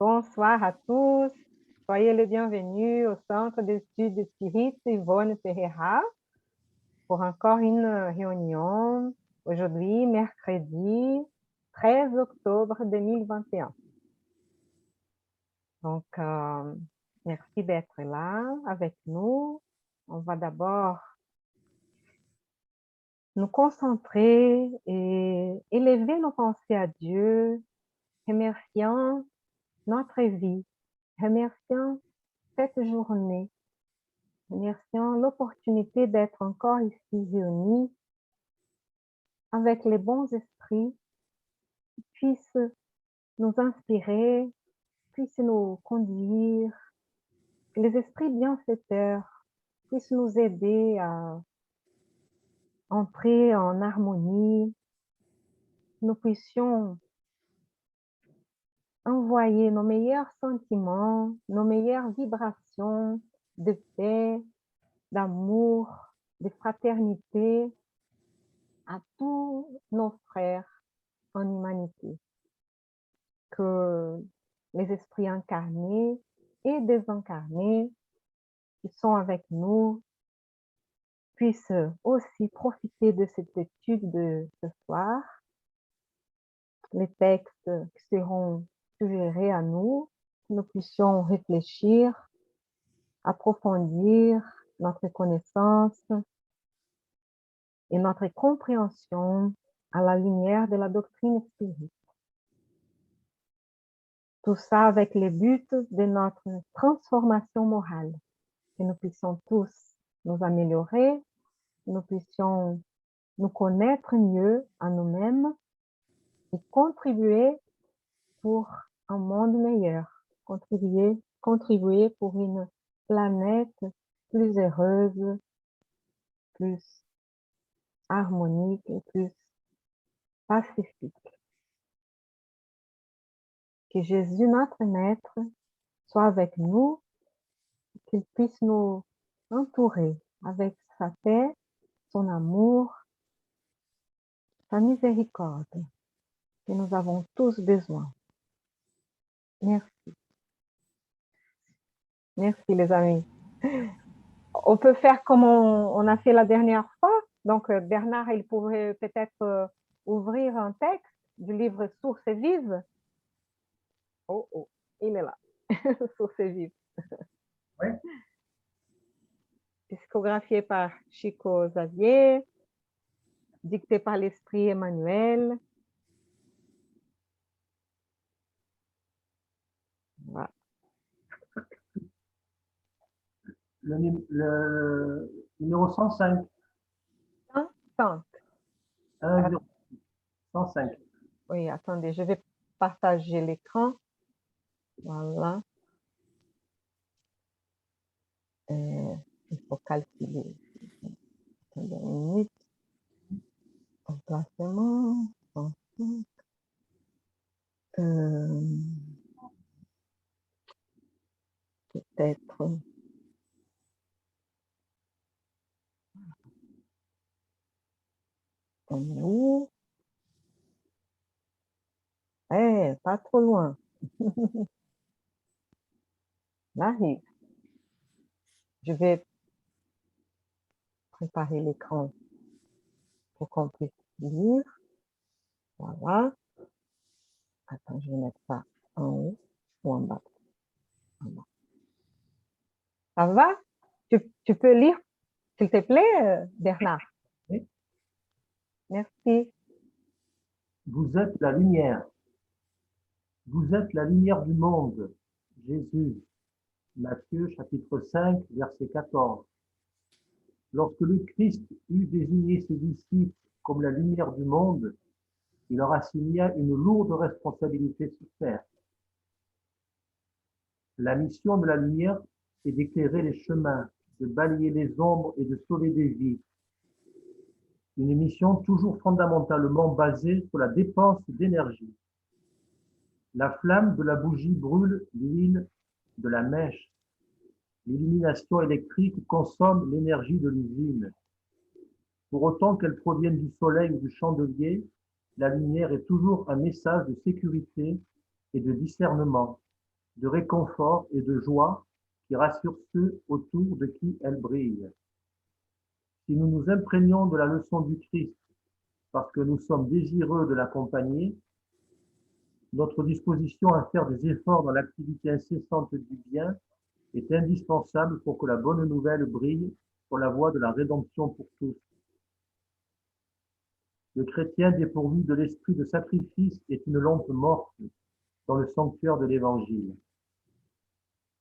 Bonsoir à tous. Soyez les bienvenus au Centre d'études spirites Yvonne Ferreira pour encore une réunion aujourd'hui, mercredi 13 octobre 2021. Donc, merci d'être là avec nous. On va d'abord nous concentrer et élever nos pensées à Dieu, remerciant notre vie, remerciant cette journée, remerciant l'opportunité d'être encore ici réunis avec les bons esprits qui puissent nous inspirer, puissent nous conduire, que les esprits bienfaiteurs puissent nous aider à entrer en harmonie, que nous puissions envoyer nos meilleurs sentiments, nos meilleures vibrations de paix, d'amour, de fraternité à tous nos frères en humanité. Que les esprits incarnés et désincarnés qui sont avec nous puissent aussi profiter de cette étude de ce soir. Les textes qui seront suggérés à nous, que nous puissions réfléchir, approfondir notre connaissance et notre compréhension à la lumière de la doctrine spirituelle. Tout ça avec le but de notre transformation morale, que nous puissions tous nous améliorer, que nous puissions nous connaître mieux à nous-mêmes et contribuer pour un monde meilleur, contribuer pour une planète plus heureuse, plus harmonique et plus pacifique. Que Jésus, notre Maître, soit avec nous, qu'il puisse nous entourer avec sa paix, son amour, sa miséricorde, que nous avons tous besoin. Merci. Merci les amis. On peut faire comme on a fait la dernière fois. Donc Bernard, il pourrait peut-être ouvrir un texte du livre Sources vives. Oh, oh, il est là. Sources vives. Oui. Psychographié par Chico Xavier, dicté par l'Esprit Emmanuel. Voilà. Le numéro 105. 105. 105. Oui, attendez, je vais partager l'écran. Voilà. Il faut calculer. Attendez une minute. Emplacement. 105. Peut-être. On est où? Eh, pas trop loin. On arrive. Je vais préparer l'écran pour qu'on puisse lire. Voilà. Attends, je vais mettre ça en haut ou en bas. En bas. Ça va? Tu peux lire, s'il te plaît, Bernard? Oui. Merci. Vous êtes la lumière. Vous êtes la lumière du monde. Jésus. Matthieu chapitre 5, verset 14. Lorsque le Christ eut désigné ses disciples comme la lumière du monde, il leur assigna une lourde responsabilité sur terre. La mission de la lumière est d'éclairer les chemins, de balayer les ombres et de sauver des vies. Une mission toujours fondamentalement basée sur la dépense d'énergie. La flamme de la bougie brûle l'huile de la mèche. L'illumination électrique consomme l'énergie de l'usine. Pour autant qu'elle provienne du soleil ou du chandelier, la lumière est toujours un message de sécurité et de discernement. de réconfort et de joie qui rassure ceux autour de qui elle brille. Si nous nous imprégnons de la leçon du Christ parce que nous sommes désireux de l'accompagner, notre disposition à faire des efforts dans l'activité incessante du bien est indispensable pour que la bonne nouvelle brille sur la voie de la rédemption pour tous. Le chrétien dépourvu de l'esprit de sacrifice est une lampe morte dans le sanctuaire de l'Évangile.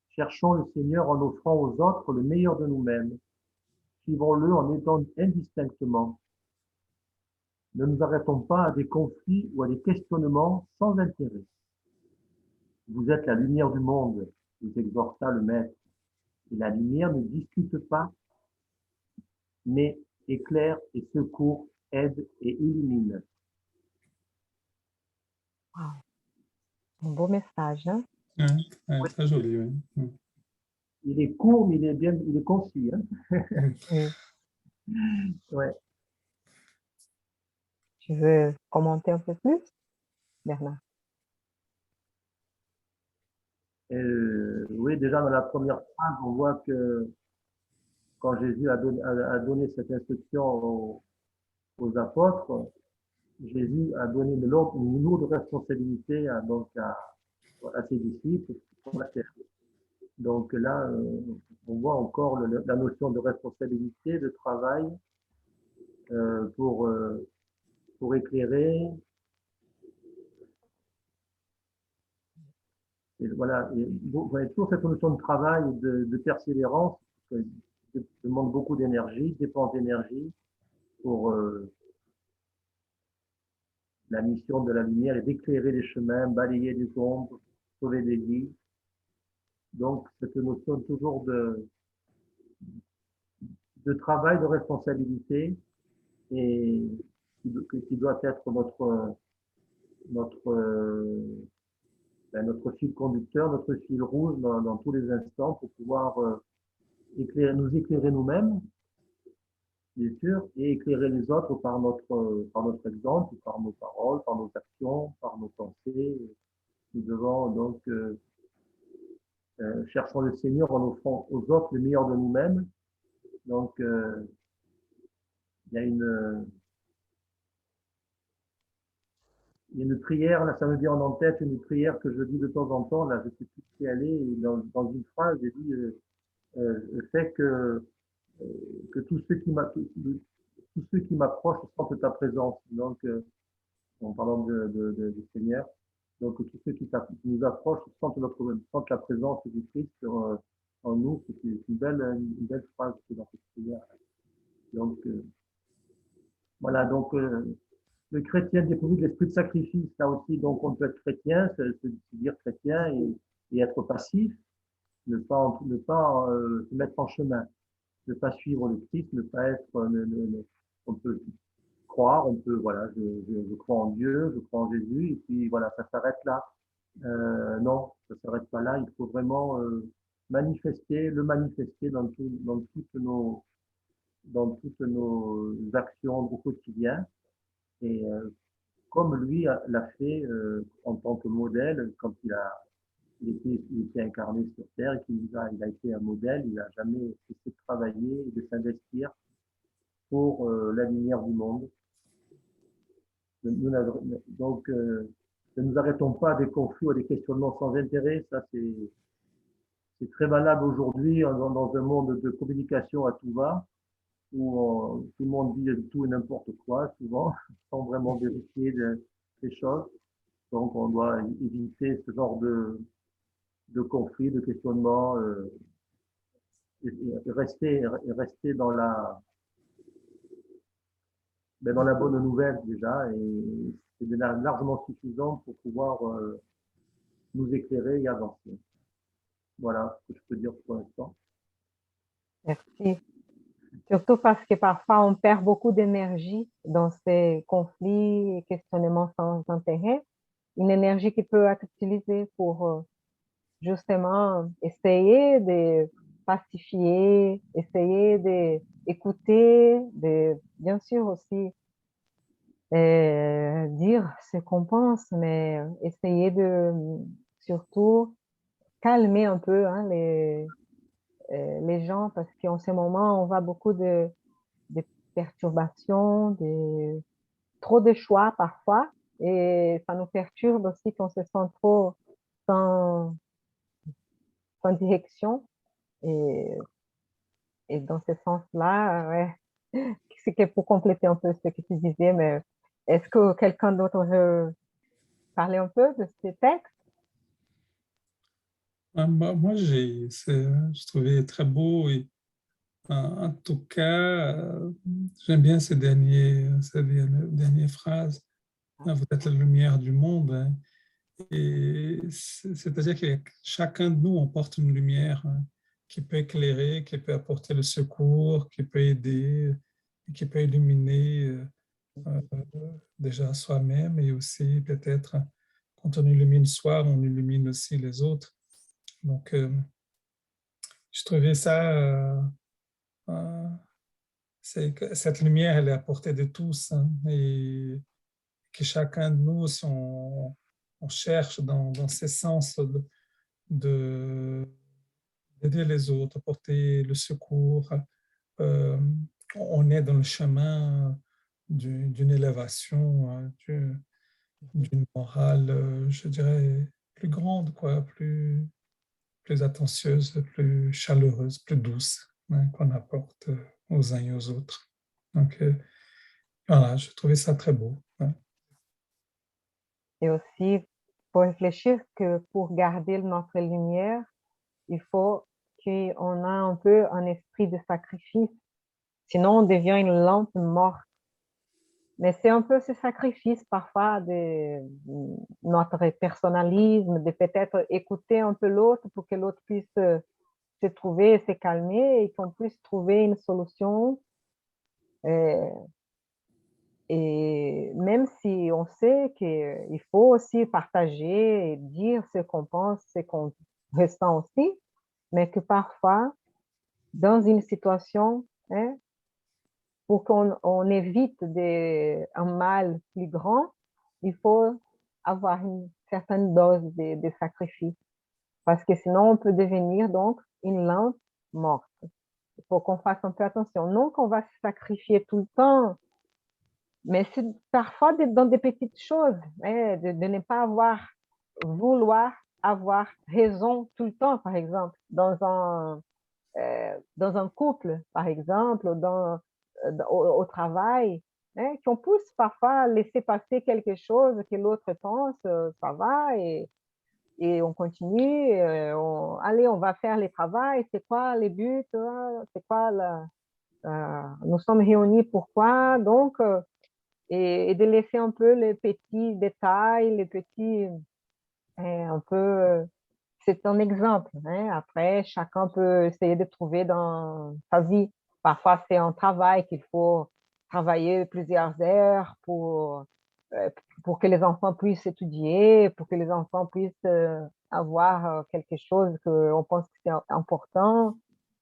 Cherchons le Seigneur en offrant aux autres le meilleur de nous-mêmes. Suivons-le en aidant indistinctement. Ne nous arrêtons pas à des conflits ou à des questionnements sans intérêt. Vous êtes la lumière du monde, nous exhorta le Maître. Et la lumière ne discute pas, mais éclaire et secourt, aide et illumine. Wow. Un beau message, hein? Très joli, oui. Il est court, mais il est concis. Hein. Oui. Ouais. Tu veux commenter un peu plus, Bernard? Oui, déjà dans la première phrase, on voit que quand Jésus a donné cette instruction aux apôtres, Jésus a donné une lourde responsabilité à ses disciples pour la terre. Donc là, on voit encore la notion de responsabilité, de travail pour éclairer. Et voilà, vous avez toujours cette notion de travail, de persévérance, qui demande beaucoup d'énergie, dépense d'énergie pour la mission de la lumière et d'éclairer les chemins, balayer les ombres, sauver des vies. Donc, cette notion toujours de travail, de responsabilité, et qui doit être notre fil conducteur, notre fil rouge dans tous les instants pour pouvoir nous éclairer nous-mêmes, bien sûr, et éclairer les autres par notre exemple, par nos paroles, par nos actions, par nos pensées. Nous devons donc cherchons le Seigneur en offrant aux autres le meilleur de nous-mêmes. Donc, il y a une prière, là, ça me vient en tête, une prière que je dis de temps en temps, là, je sais plus qui elle est, et dans une phrase, j'ai dit, fais que tous ceux qui m'approchent sentent ta présence. Donc, en parlant du Seigneur, donc tous ceux qui nous approchent sentent la présence du Christ en nous. C'est une belle phrase qui est dans cette prière. Donc, voilà, donc le chrétien dépourvu de l'esprit de sacrifice, là aussi, donc on peut être chrétien, c'est dire chrétien et être passif, ne pas se mettre en chemin, ne pas suivre le Christ, ne pas être, on peut croire, voilà, je crois en Dieu, je crois en Jésus, et puis voilà, ça s'arrête là. Non, ça s'arrête pas là, il faut vraiment le manifester dans toutes nos actions au quotidien. Et comme lui l'a fait en tant que modèle, quand il était incarné sur Terre et il a été un modèle, il n'a jamais cessé de travailler et de s'investir pour la lumière du monde. Donc, ne nous arrêtons pas à des conflits ou à des questionnements sans intérêt. Ça, c'est très valable aujourd'hui dans un monde de communication à tout va, où tout le monde dit tout et n'importe quoi, souvent, sans vraiment vérifier les choses. Donc, on doit éviter ce genre de conflits, de questionnements, et rester dans la bonne nouvelle déjà, et c'est déjà largement suffisant pour pouvoir nous éclairer et avancer. Voilà ce que je peux dire pour l'instant. Merci. Surtout parce que parfois on perd beaucoup d'énergie dans ces conflits et questionnements sans intérêt. Une énergie qui peut être utilisée pour justement essayer de pacifier, essayer d'écouter, bien sûr aussi dire ce qu'on pense, mais essayer de surtout calmer un peu hein, les gens parce qu'en ce moment, on voit beaucoup de perturbations, trop de choix parfois et ça nous perturbe aussi qu'on se sent trop sans, sans direction. Et, et dans ce sens-là, ouais, c'est que pour compléter un peu ce que tu disais, mais est-ce que quelqu'un d'autre veut parler un peu de ces textes? Moi, je trouvais très beau et en tout cas, j'aime bien ces dernières phrases. Ah, vous êtes la lumière du monde, hein. Et c'est-à-dire que chacun de nous, on porte une lumière, hein, qui peut éclairer, qui peut apporter le secours, qui peut aider, qui peut illuminer euh, déjà soi-même et aussi peut-être quand on illumine soi, on illumine aussi les autres. Donc, je trouvais ça, euh, cette lumière, elle est à portée de tous, hein, et que chacun de nous, si on cherche dans ces sens de- d'aider les autres, apporter le secours, euh, on est dans le chemin d'une élévation, hein, d'une morale, je dirais, plus grande, quoi, plus attentieuse, plus chaleureuse, plus douce, hein, qu'on apporte aux uns et aux autres. Donc, voilà, je trouvais ça très beau, hein. Et aussi, faut réfléchir que pour garder notre lumière, il faut qu'on a un peu un esprit de sacrifice. Sinon, on devient une lampe morte. Mais c'est un peu ce sacrifice parfois de notre personnalisme, de peut-être écouter un peu l'autre pour que l'autre puisse se trouver, se calmer et qu'on puisse trouver une solution. Euh, Et même si on sait qu'il faut aussi partager et dire ce qu'on pense, ce qu'on ressent aussi, mais que parfois, dans une situation, hein, pour qu'on évite un mal plus grand, il faut avoir une certaine dose de sacrifice. Parce que sinon, on peut devenir donc une lampe morte. Il faut qu'on fasse un peu attention. Non qu'on va se sacrifier tout le temps, mais c'est parfois dans des petites choses, hein, de ne pas vouloir avoir raison tout le temps, par exemple, dans un couple, par exemple, au travail, hein, qu'on puisse parfois laisser passer quelque chose que l'autre pense, ça va, et on continue, allez, on va faire le travail, c'est quoi les buts, c'est quoi nous sommes réunis pourquoi, donc, et de laisser un peu les petits détails, les petits, un peu, c'est un exemple, hein. Après, chacun peut essayer de trouver dans sa vie. Parfois, c'est un travail qu'il faut travailler plusieurs heures euh, pour que les enfants puissent étudier, pour que les enfants puissent avoir quelque chose qu'on pense que c'est important,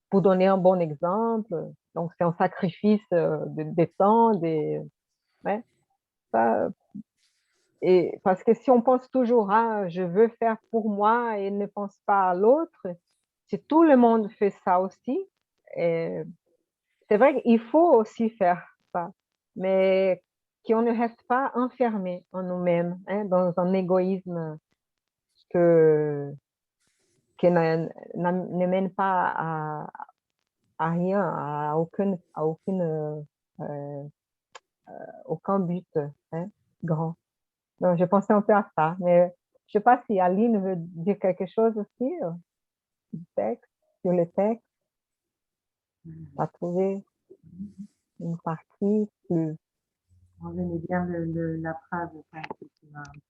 pour donner un bon exemple. Donc, c'est un sacrifice de temps, ouais, ça, et parce que si on pense toujours, ah, je veux faire pour moi et ne pense pas à l'autre, si tout le monde fait ça aussi, et c'est vrai qu'il faut aussi faire ça, mais qu'on ne reste pas enfermé en nous-mêmes, hein, dans un égoïsme que, ne mène pas à rien, euh, aucun but, hein, grand. Donc, je pensais un peu à ça, mais je sais pas si Aline veut dire quelque chose aussi du texte, sur le texte, à trouver une partie plus. Moi, j'aimais bien la phrase enfin,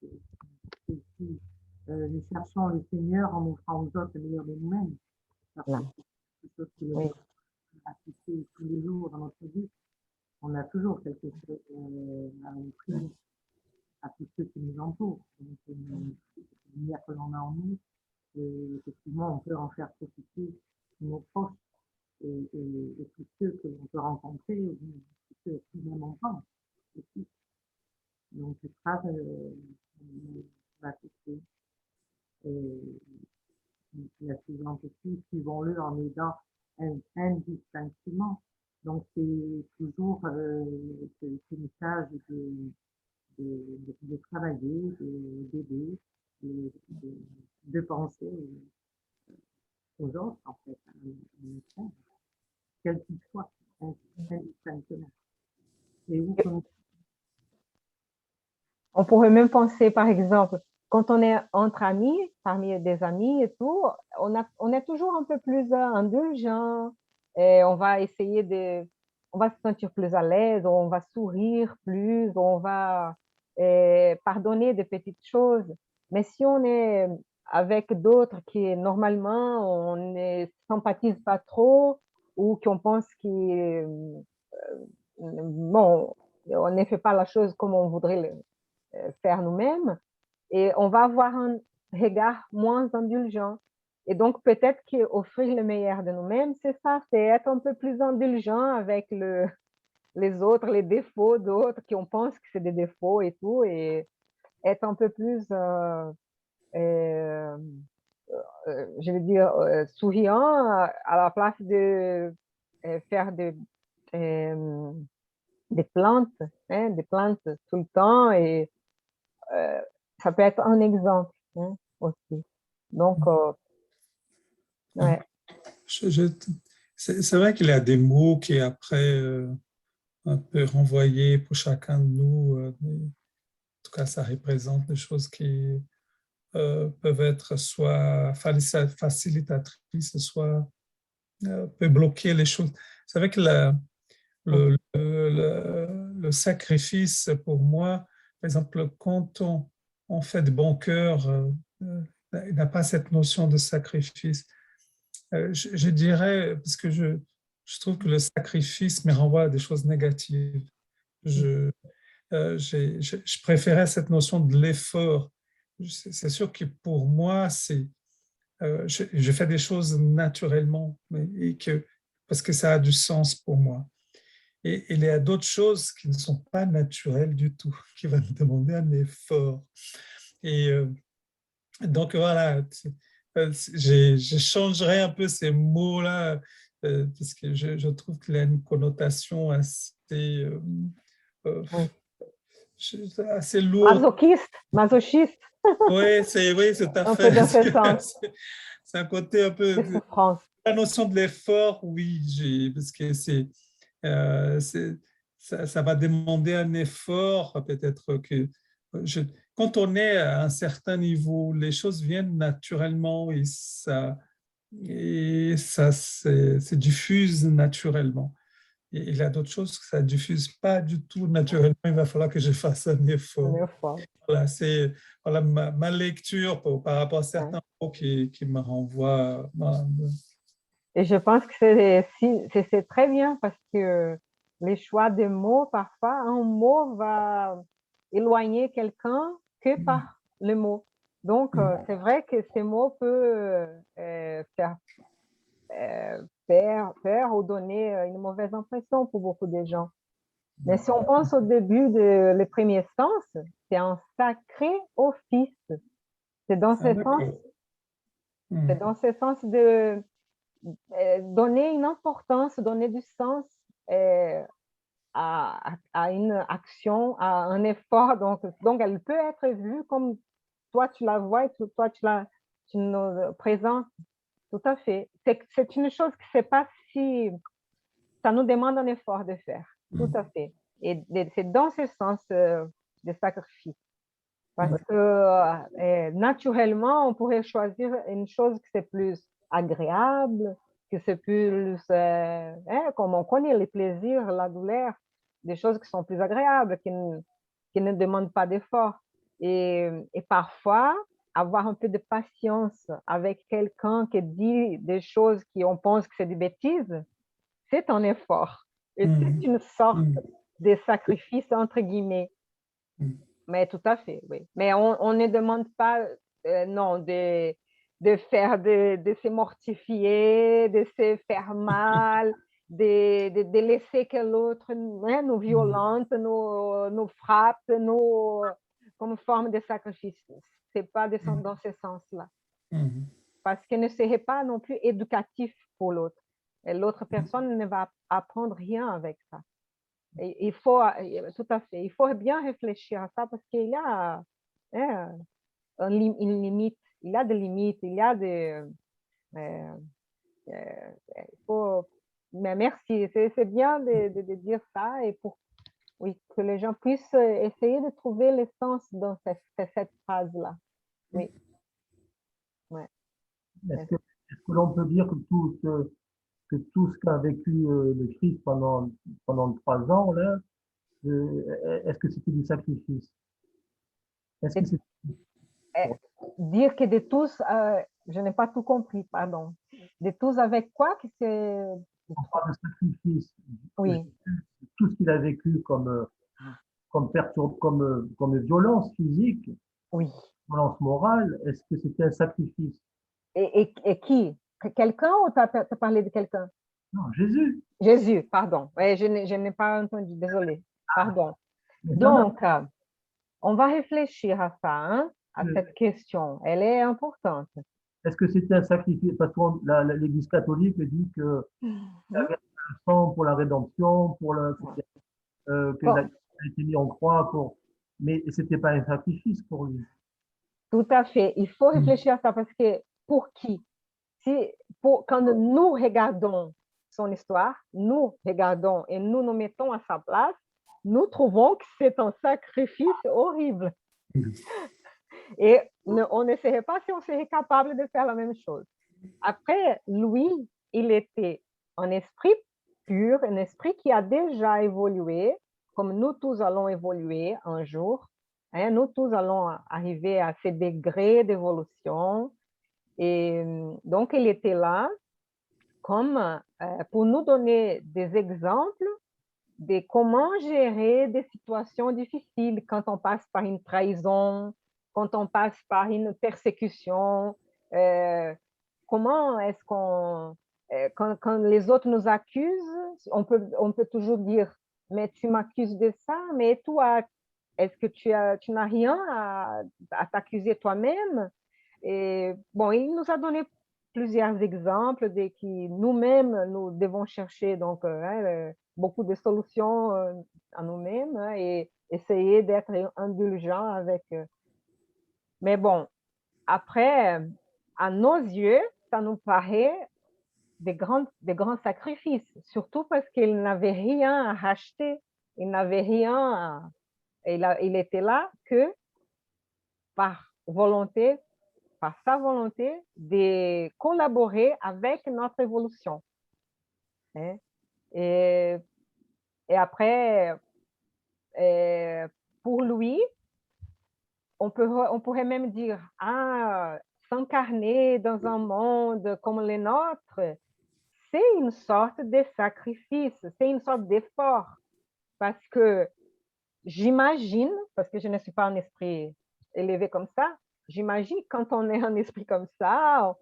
qui dit, nous cherchons le Seigneur en offrant aux autres le meilleur de nous-mêmes. Parce que Là. c'est quelque chose que l'on Oui, peut appliquer tous les jours dans notre vie. On a toujours quelque chose à offrir à tous ceux qui nous entourent. Donc, cette lumière que l'on a en nous, et effectivement, on peut en faire profiter nos proches et tous ceux que l'on peut rencontrer, ou tous ceux qui même on pense aussi. Donc, cette phrase va toucher. Et la suivante aussi, suivons-le en aidant indistinctement. Donc, c'est toujours ce message de travailler, d'aider, de, de, de penser aux autres, en fait, quel qu'il soit, indistinctement. Et où que nous On pourrait même penser, par exemple, quand on est entre amis, parmi des amis et tout, on est toujours un peu plus indulgent et on va essayer on va se sentir plus à l'aise, on va sourire plus, on va pardonner des petites choses. Mais si on est avec d'autres qui normalement on ne sympathise pas trop ou qu'on pense qu'ils bon, on ne fait pas la chose comme on voudrait faire nous-mêmes, et on va avoir un regard moins indulgent. Et donc, peut-être qu'offrir le meilleur de nous-mêmes, c'est ça, c'est être un peu plus indulgent avec les autres, les défauts d'autres qui on pense que c'est des défauts et tout, et être un peu plus, euh, je veux dire, souriant à la place de faire euh, des plaintes tout le temps et euh, ça peut être un exemple hein, aussi. Donc, ouais. Je- je- c'est vrai qu'il y a des mots qui après un peu renvoyés pour chacun de nous. Mais en tout cas, ça représente des choses qui peuvent être soit facilitatrices, soit peut bloquer les choses. C'est vrai que le sacrifice, pour moi, par exemple, quand on fait de bon cœur, il n'a pas cette notion de sacrifice. Je dirais, parce que je trouve que le sacrifice me renvoie à des choses négatives. Je, je préférais cette notion de l'effort. C'est sûr que pour moi, je fais des choses naturellement, parce que ça a du sens pour moi. Et il y a d'autres choses qui ne sont pas naturelles du tout, qui vont me demander un effort. Et donc voilà, je changerai un peu ces mots-là, parce que je trouve qu'il y a une connotation euh, Oui. assez lourde. Masochiste, Oui, c'est tout à un peu fait. dans ce sens C'est un côté un peu. de souffrance. La notion de l'effort, oui, parce que euh, c'est- ça va demander un effort, peut-être que je, quand on est à un certain niveau, les choses viennent naturellement et ça se diffuse naturellement. Et il y a d'autres choses que ça ne diffuse pas du tout naturellement. Il va falloir que je fasse un Un effort. effort. Voilà, c'est voilà, ma lecture par rapport à Ouais. certains mots qui me renvoient. Voilà. Et je pense que c'est très bien parce que les choix de mots, parfois, un mot va éloigner quelqu'un que par le mot. Donc, c'est vrai que ces mots peuvent faire ou donner une mauvaise impression pour beaucoup de gens. Mais si on pense au début de les premiers sens, c'est un sacré office. C'est dans Ah, ce sens, d'accord. c'est dans ce sens de donner une importance, donner du sens euh, à une action, à un effort. Donc, elle peut être vue comme toi tu la vois et toi tu nous présentes. Tout à fait. C'est une chose qui ne sait pas si ça nous demande un effort de faire. Tout à fait. Et c'est dans ce sens de sacrifice. Parce que naturellement, on pourrait choisir une chose qui c'est plus agréable, que c'est plus, comme on connaît les plaisirs, la douleur, des choses qui sont plus agréables, qui ne demandent pas d'effort. Et parfois, avoir un peu de patience avec quelqu'un qui dit des choses qu'on pense que c'est des bêtises, c'est un effort. Et c'est une sorte de sacrifice, entre guillemets. Mais tout à fait, oui. Mais on ne demande pas, non, de se mortifier, de se faire mal, de laisser que l'autre hein, nous violente, nous frappe, comme forme de sacrifice. C'est pas dans ce sens-là. parce que ne serait pas non plus éducatif pour l'autre. Et l'autre personne ne va apprendre rien avec ça. Et il faut, tout à fait, il faut bien réfléchir à ça parce qu'il y a hein, une limite, il y a des limites, il y a des... il faut, mais merci, c'est bien de dire ça et pour oui, que les gens puissent essayer de trouver le sens dans cette phrase-là. Oui. Ouais. Est-ce que l'on peut dire que tout ce qu'a vécu le Christ pendant 3 ans, là, est-ce que c'était du sacrifice? Est-ce que c'est Dire que de tous, je n'ai pas tout compris, pardon. De tous avec quoi que c'est... on parle de sacrifice? Oui. Tout ce qu'il a vécu comme violence physique, Oui. violence morale, est-ce que c'était un sacrifice? Et qui? Quelqu'un ou tu as parlé de quelqu'un? Non, Jésus. Jésus, pardon. Ouais, je n'ai pas entendu, désolé. Pardon. Non, non, Donc, on va réfléchir à ça, hein, à cette question. Elle est importante. est-ce que c'était un sacrifice? Parce que l'Église catholique dit que la vertu du sang pour la rédemption, qu'il a été mis en croix, mais c'était pas un sacrifice pour lui. Tout à fait. Il faut réfléchir à ça parce que pour qui? Quand nous regardons son histoire, nous regardons et nous nous mettons à sa place, nous trouvons que c'est un sacrifice horrible. Et on ne sait pas si on serait capable de faire la même chose. Après, lui, il était un esprit pur, un esprit qui a déjà évolué, comme nous tous allons évoluer un jour. Hein, nous tous allons arriver à ces degrés d'évolution. Et donc, il était là comme pour nous donner des exemples de comment gérer des situations difficiles quand on passe par une trahison, quand on passe par une persécution, comment est-ce qu'on, quand les autres nous accusent, on peut toujours dire, mais tu m'accuses de ça, mais toi, est-ce que tu n'as rien à t'accuser toi-même? Et bon, il nous a donné plusieurs exemples de qui nous-mêmes, nous devons chercher donc beaucoup de solutions à nous-mêmes hein, et essayer d'être indulgents avec. Mais bon, après, à nos yeux, ça nous paraît des grands sacrifices, surtout parce qu'il n'avait rien à racheter, il n'avait rien, il était là que par volonté, par sa volonté de collaborer avec notre évolution. Hein? Et, et après, pour lui, on pourrait même dire, s'incarner dans un monde comme le nôtre, c'est une sorte de sacrifice, c'est une sorte d'effort, parce que j'imagine, parce que je ne suis pas un esprit élevé comme ça, j'imagine quand on est un esprit comme ça,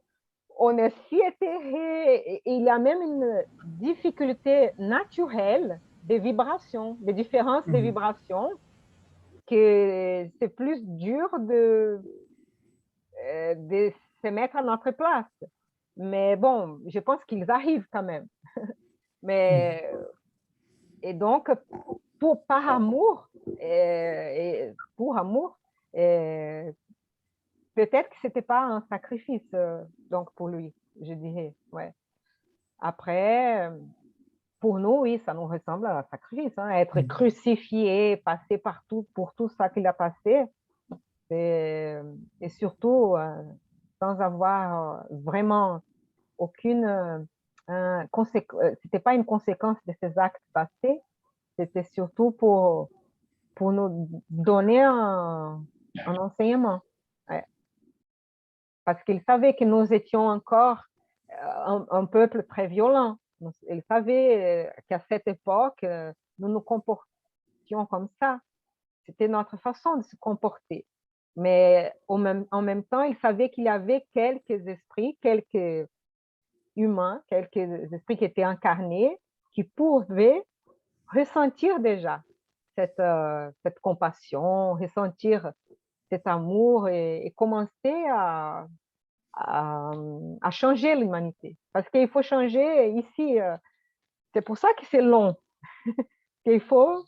on est si éthéré, et il y a même une difficulté naturelle des vibrations, des différences des vibrations, que c'est plus dur de se mettre à notre place. Mais bon, je pense qu'ils arrivent quand même. Mais, et donc, par amour, pour amour, peut-être que ce n'était pas un sacrifice donc pour lui, je dirais. Ouais. Après, pour nous, oui, ça nous ressemble à un sacrifice. Hein, être crucifié, passer partout pour tout ça qu'il a passé, et surtout sans avoir vraiment aucune c'était pas une conséquence de ses actes passés, c'était surtout pour nous donner un enseignement. Ouais. Parce qu'il savait que nous étions encore un peuple très violent. Il savait qu'à cette époque, nous nous comportions comme ça. C'était notre façon de se comporter. Mais en même temps, il savait qu'il y avait quelques esprits, quelques humains, quelques esprits qui étaient incarnés, qui pouvaient ressentir déjà cette compassion, ressentir cet amour et commencer à à changer l'humanité. Parce qu'il faut changer ici. C'est pour ça que c'est long. Qu'il faut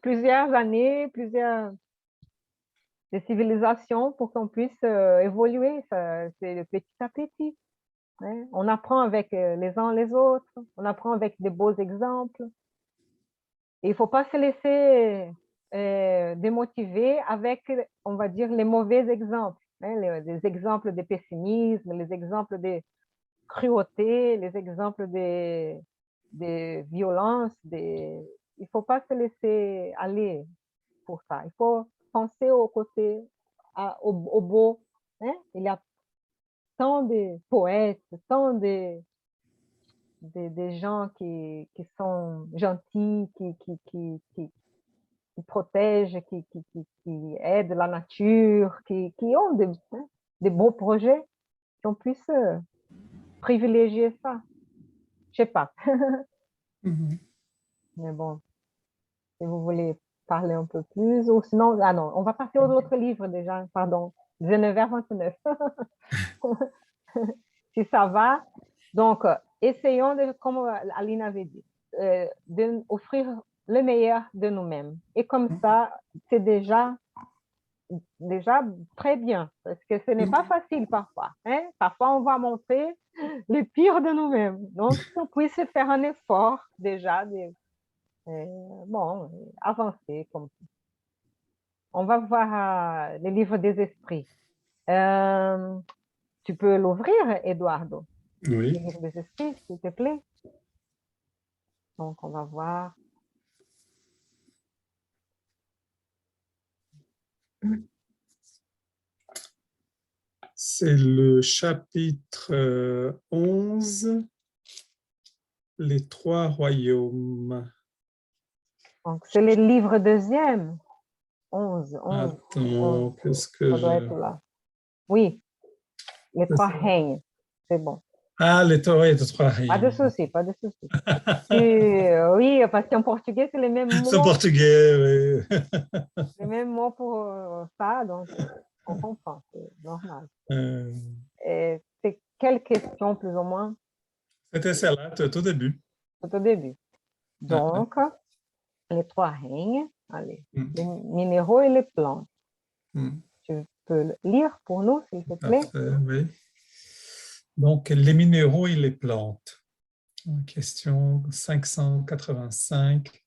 plusieurs années, plusieurs des civilisations pour qu'on puisse évoluer. C'est petit à petit. On apprend avec les uns les autres. On apprend avec des beaux exemples. Et il ne faut pas se laisser démotiver avec, on va dire, les mauvais exemples. Les exemples de pessimisme, les exemples de cruauté, les exemples de violence. Il ne faut pas se laisser aller pour ça. Il faut penser au côté, au beau. Il y a tant de poètes, tant de gens qui sont gentils, qui protègent, qui aident la nature, qui ont des beaux projets, qu'on puisse privilégier ça. Je sais pas. Mais bon, si vous voulez parler un peu plus, ou sinon, ah non, on va passer aux autres livres déjà, pardon, 19h29. Si ça va. Donc, essayons, comme Aline avait dit, d'offrir le meilleur de nous-mêmes. Et comme ça, c'est déjà très bien, parce que ce n'est pas facile parfois. Parfois, on va montrer le pire de nous-mêmes. Donc, on puisse faire un effort déjà, avancer. On va voir les livres des esprits. Tu peux l'ouvrir, Eduardo? Oui. Les livres des esprits, s'il te plaît. Donc, on va voir. C'est le chapitre 11, les trois royaumes. Donc, c'est le livre deuxième. 11. Attends, qu'est-ce que Ça doit être là. Oui, les trois règnes. C'est bon. Ah, les trois règnes. Pas de souci, pas de souci. Oui, parce qu'en portugais, c'est les mêmes mots. C'est en portugais, oui. Les mêmes mots pour ça, donc on comprend, c'est normal. Et c'est quelle question, plus ou moins? C'était celle-là, tout au début. Tout au début. Donc, les trois règnes, allez, les minéraux et les plantes. Tu peux lire pour nous, s'il te plaît? Parfait, oui. Donc, les minéraux et les plantes. Question 585.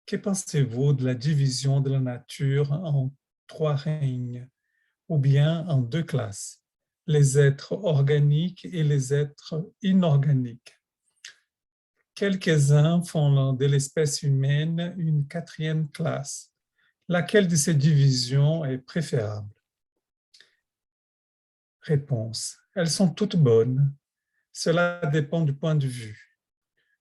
Que pensez-vous de la division de la nature en trois règnes, ou bien en deux classes, les êtres organiques et les êtres inorganiques? Quelques-uns font de l'espèce humaine une quatrième classe. Laquelle de ces divisions est préférable? Réponse. Elles sont toutes bonnes. Cela dépend du point de vue.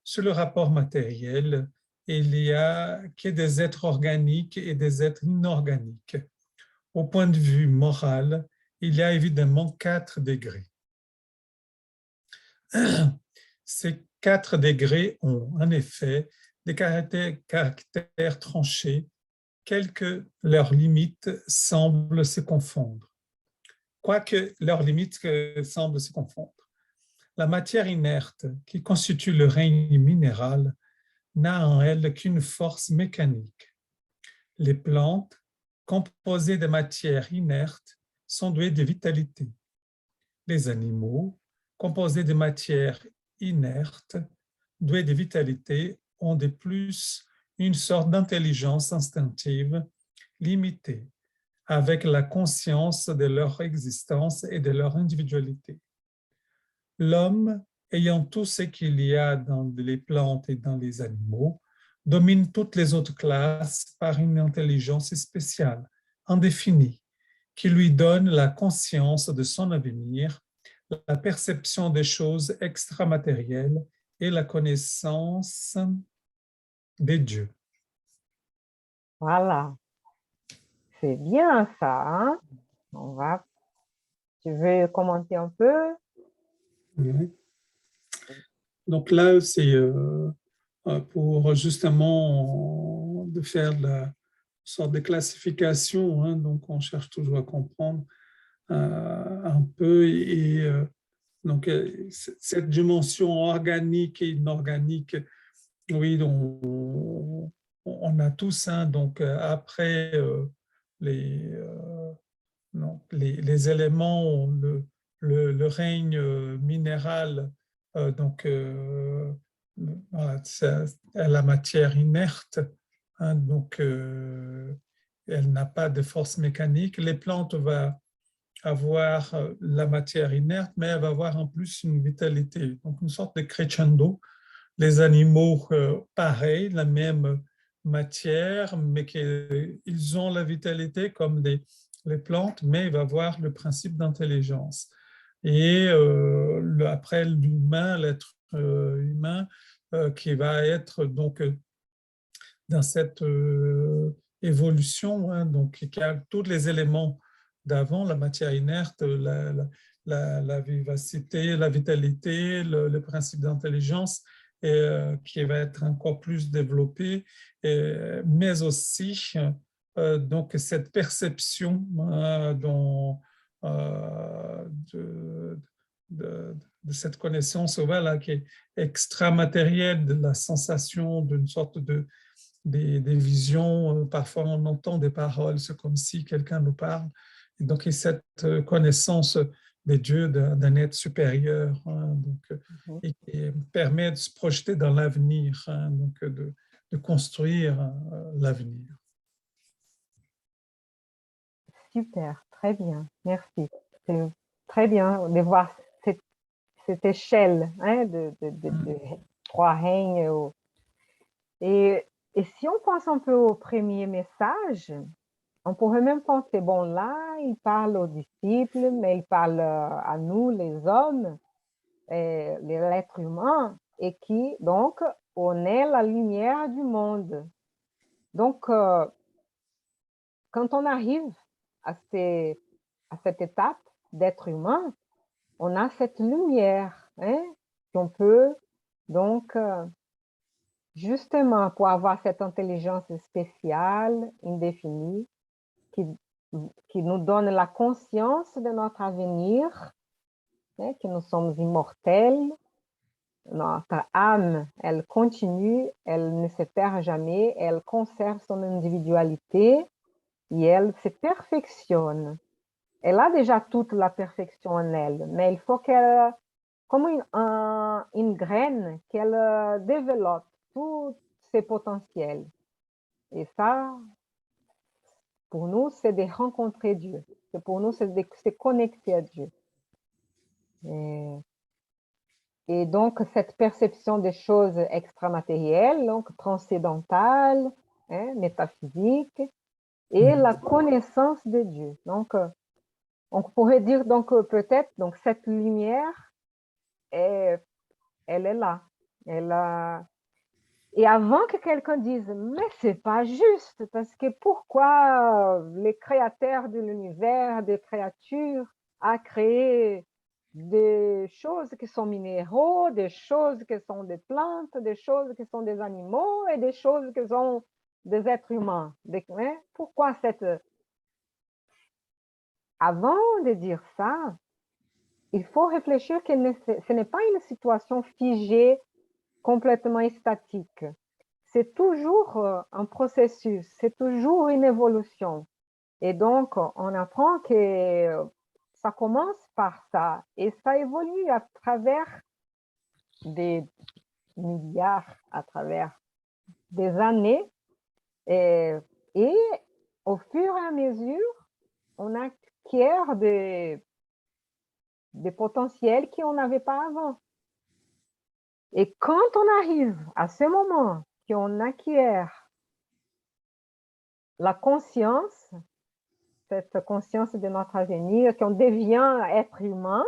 Sur le rapport matériel, il n'y a que des êtres organiques et des êtres inorganiques. Au point de vue moral, il y a évidemment 4 degrés. Ces 4 degrés ont, en effet, des caractères tranchés, quelles leurs limites semblent se confondre. Quoique leurs limites semblent se confondre. La matière inerte, qui constitue le règne minéral, n'a en elle qu'une force mécanique. Les plantes, composées de matière inerte, sont douées de vitalité. Les animaux, composés de matière inerte, doués de vitalité, ont de plus une sorte d'intelligence instinctive limitée, avec la conscience de leur existence et de leur individualité. L'homme, ayant tout ce qu'il y a dans les plantes et dans les animaux, domine toutes les autres classes par une intelligence spéciale, indéfinie, qui lui donne la conscience de son avenir, la perception des choses extramatérielles et la connaissance des dieux. Voilà. C'est bien ça, hein? Tu veux commenter un peu? Oui. Donc là, c'est pour justement de faire la sorte de classification, hein, donc on cherche toujours à comprendre un peu. Donc, cette dimension organique et inorganique, oui, on a tous, hein, donc après les, non, les éléments, le règne minéral, donc voilà, la matière inerte, hein, donc elle n'a pas de force mécanique. Les plantes vont avoir la matière inerte, mais elle va avoir en plus une vitalité, donc une sorte de crescendo. Les animaux, pareil, la même matière, mais ils ont la vitalité comme les plantes, mais il va avoir le principe d'intelligence. Et après l'humain, l'être humain, qui va être donc dans cette évolution, hein, donc qui a tous les éléments d'avant, la matière inerte, la vivacité, la vitalité, le principe d'intelligence, qui va être encore plus développé, mais aussi donc cette perception de, de cette connaissance, voilà, qui est extramatérielle, de la sensation d'une sorte des visions, parfois on entend des paroles, c'est comme si quelqu'un nous parle. Et donc, il y a cette connaissance des dieux, d'un être supérieur, hein, donc, et qui permet de se projeter dans l'avenir, hein, donc de construire l'avenir. Super, très bien, merci. C'est très bien de voir cette échelle, hein, de trois règnes. Et si on pense un peu au premier message, on pourrait même penser, bon là, il parle aux disciples, mais il parle à nous, les hommes, l'être humain, et qui, donc, on est la lumière du monde. Donc, quand on arrive à cette étape d'être humain, on a cette lumière, hein, qu'on peut, donc, justement, pour avoir cette intelligence spéciale, indéfinie, qui nous donne la conscience de notre avenir, hein, que nous sommes immortels, notre âme, elle continue, elle ne se perd jamais, elle conserve son individualité et elle se perfectionne. Elle a déjà toute la perfection en elle, mais il faut qu'elle, comme une graine, qu'elle développe tous ses potentiels. Et ça, pour nous, c'est de rencontrer Dieu. Pour nous, c'est de se connecter à Dieu. Et donc, cette perception des choses extramatérielles, donc transcendantales, hein, métaphysiques, et la connaissance de Dieu. Donc, on pourrait dire donc peut-être donc cette lumière, elle est là. Et avant que quelqu'un dise, mais c'est pas juste, parce que pourquoi les créateurs de l'univers, des créatures, a créé des choses qui sont minéraux, des choses qui sont des plantes, des choses qui sont des animaux et des choses qui sont des êtres humains. Pourquoi Avant de dire ça, il faut réfléchir que ce n'est pas une situation figée, complètement statique. C'est toujours un processus, c'est toujours une évolution. Et donc, on apprend que ça commence par ça et ça évolue à travers des milliards, à travers des années. Et au fur et à mesure, on acquiert des potentiels qu'on n'avait pas avant. Et quand on arrive à ce moment qu'on acquiert la conscience, cette conscience de notre avenir, qu'on devient être humain,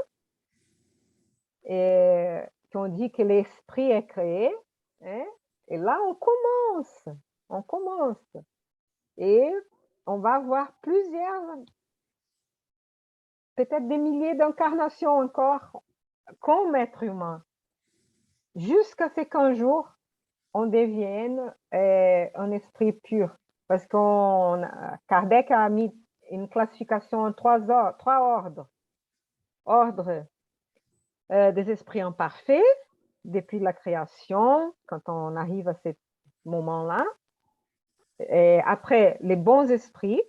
et qu'on dit que l'esprit est créé, hein, et là on commence. Et on va avoir plusieurs, peut-être des milliers d'incarnations encore comme être humain, jusqu'à ce qu'un jour, on devienne un esprit pur. Parce que Kardec a mis une classification en trois ordres. Ordre des esprits imparfaits, depuis la création, quand on arrive à ce moment-là. Et après, les bons esprits,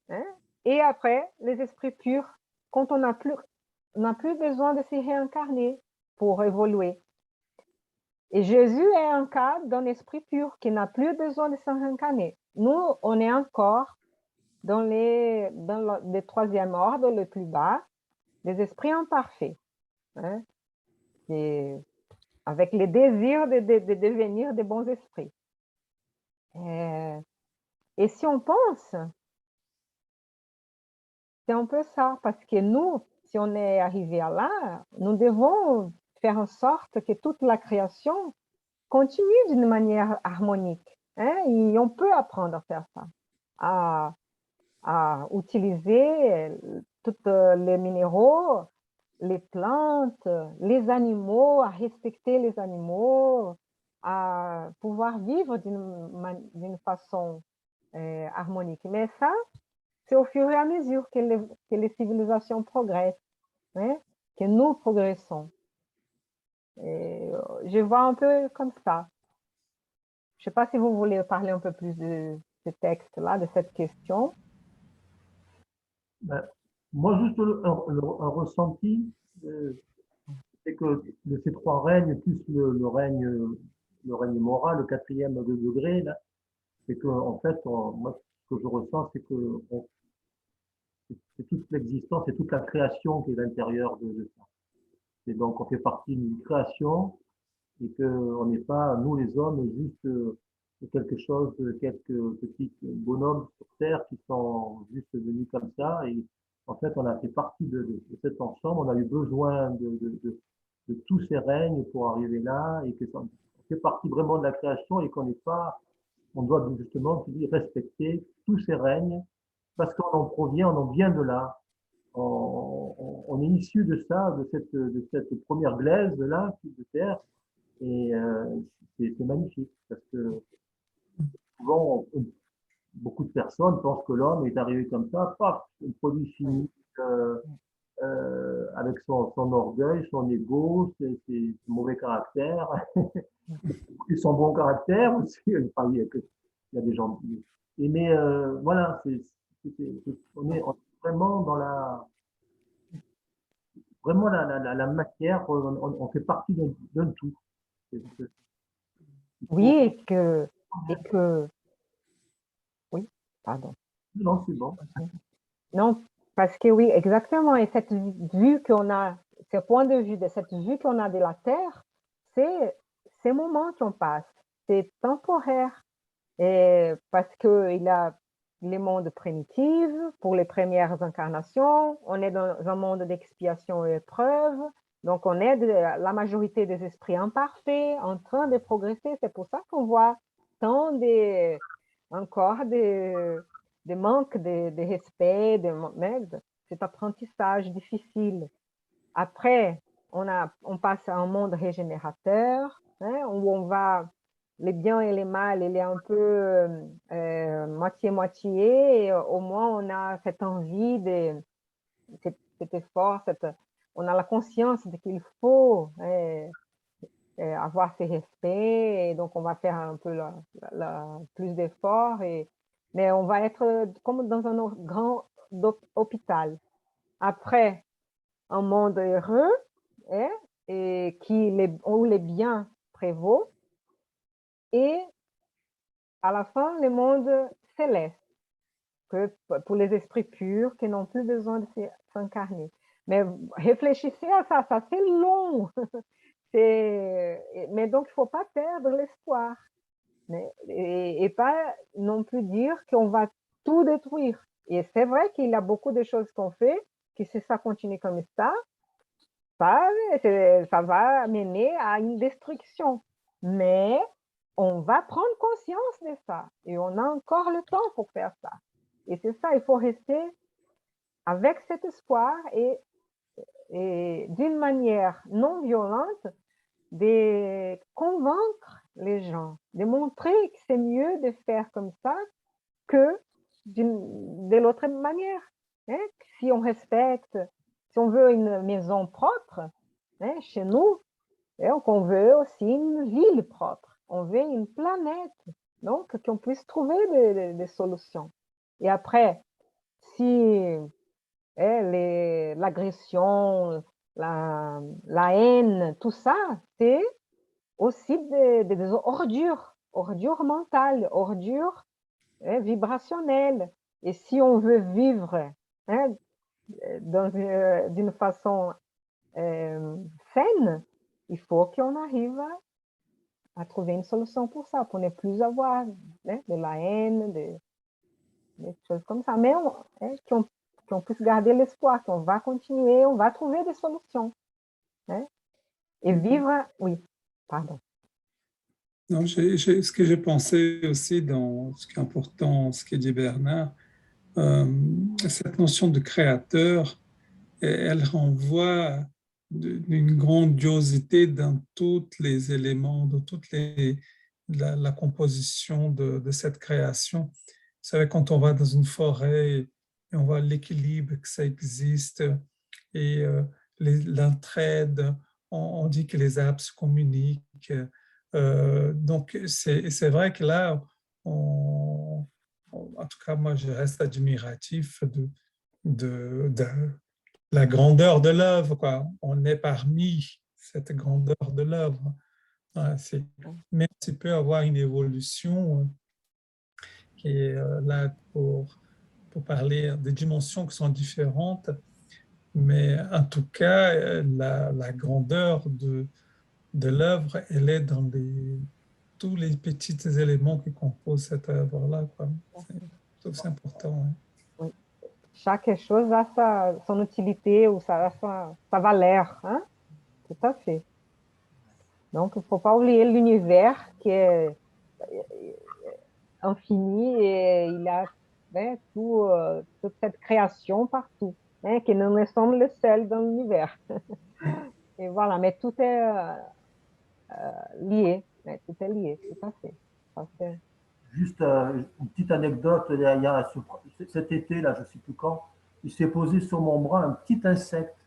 hein, et après, les esprits purs, quand on n'a plus besoin de se réincarner pour évoluer. Et Jésus est un cas d'un esprit pur qui n'a plus besoin de se réincarner. Nous, on est encore dans le troisième ordre, le plus bas, les esprits imparfaits, hein, et avec les désirs de devenir des bons esprits. Et si on pense, c'est un peu ça, parce que nous, si on est arrivé à là, nous devons faire en sorte que toute la création continue d'une manière harmonique. Hein? Et on peut apprendre à faire ça, à utiliser tous les minéraux, les plantes, les animaux, à respecter les animaux, à pouvoir vivre d'une façon harmonique. Mais ça, c'est au fur et à mesure que les civilisations progressent, hein, que nous progressons. Et je vois un peu comme ça. Je ne sais pas si vous voulez parler un peu plus de ce texte-là, de cette question. Ben, moi, juste un ressenti, c'est que de ces trois règnes, plus le règne moral, le quatrième degré, là, c'est que en fait, moi, ce que je ressens, c'est que c'est toute l'existence, c'est toute la création qui est à l'intérieur de ça. Et donc, on fait partie d'une création et qu'on n'est pas, nous les hommes, juste quelque chose, quelques petits bonhommes sur Terre qui sont juste venus comme ça. Et en fait, on a fait partie de cet ensemble. On a eu besoin de tous ces règnes pour arriver là et que on fait partie vraiment de la création et qu'on n'est pas, on doit justement, tu dis, respecter tous ces règnes parce qu'on en provient, on en vient de là. On est issu de ça, de cette première glaise là, de terre, et c'est magnifique parce que souvent, beaucoup de personnes pensent que l'homme est arrivé comme ça, paf, un produit fini, avec son orgueil, son ego, ses mauvais caractères, et son bon caractère aussi. Enfin, il y a des gens. Mais voilà, on est vraiment dans la matière, on fait partie d'un tout. Oui, oui, pardon. Non, c'est bon. Non, parce que oui, exactement. Et cette vue qu'on a, ce point de vue, de cette vue qu'on a de la Terre, c'est ces moments qu'on passe. C'est temporaire. Et parce qu'il y a les mondes primitifs, pour les premières incarnations, on est dans un monde d'expiation et épreuve. Donc, on est la majorité des esprits imparfaits en train de progresser. C'est pour ça qu'on voit tant encore des manques de respect, cet apprentissage difficile. Après, on passe à un monde régénérateur, hein, où on va, les biens et les mal, il est un peu moitié-moitié, et au moins on a cette envie, cet effort, on a la conscience de qu'il faut avoir ces respects, et donc on va faire un peu plus d'efforts, mais on va être comme dans un grand hôpital. Après, un monde heureux, hein, et où les biens prévaut, et à la fin, le monde céleste, pour les esprits purs qui n'ont plus besoin de s'incarner. Mais réfléchissez à ça, ça c'est long. Mais donc, il ne faut pas perdre l'espoir. Et pas non plus dire qu'on va tout détruire. Et c'est vrai qu'il y a beaucoup de choses qu'on fait, que si ça continue comme ça va mener à une destruction. Mais on va prendre conscience de ça. Et on a encore le temps pour faire ça. Et c'est ça, il faut rester avec cet espoir et d'une manière non violente, de convaincre les gens, de montrer que c'est mieux de faire comme ça que de l'autre manière. Hein? Si on respecte, si on veut une maison propre, hein, chez nous, et on veut aussi une ville propre, on veut une planète, donc qu'on puisse trouver des solutions. Et après, si l'agression, la haine, tout ça, c'est aussi des ordures mentales, ordures vibrationnelles. Et si on veut vivre hein, d'une façon saine, il faut qu'on arrive à trouver une solution pour ça, pour ne plus avoir hein, de la haine, des choses comme ça. Mais qu'on puisse garder l'espoir, qu'on va continuer, on va trouver des solutions. Hein? Et vivre, oui, pardon. Non, ce que j'ai pensé aussi dans ce qui est important, ce que dit Bernard, cette notion de créateur, elle renvoie d'une grandiosité dans tous les éléments, dans toute la composition de cette création. Vous savez, quand on va dans une forêt et on voit l'équilibre que ça existe et l'entraide, on dit que les arbres se communiquent. Donc, c'est vrai que là, en tout cas, moi, je reste admiratif de la grandeur de l'œuvre, quoi. On est parmi cette grandeur de l'œuvre. Ouais, même s'il peut avoir une évolution qui est là pour parler des dimensions qui sont différentes, mais en tout cas, la grandeur de l'œuvre, elle est dans tous les petits éléments qui composent cette œuvre-là, quoi. C'est important. Hein. Oui. Chaque chose a son utilité ou sa valeur. Hein? Tout à fait. Donc, il ne faut pas oublier l'univers qui est infini et il a hein, toute cette création partout, hein, que nous ne sommes les seuls dans l'univers. Et voilà, mais tout est lié, hein, tout est lié, tout à fait. Juste une petite anecdote, cet été, là, je ne sais plus quand, il s'est posé sur mon bras un petit insecte.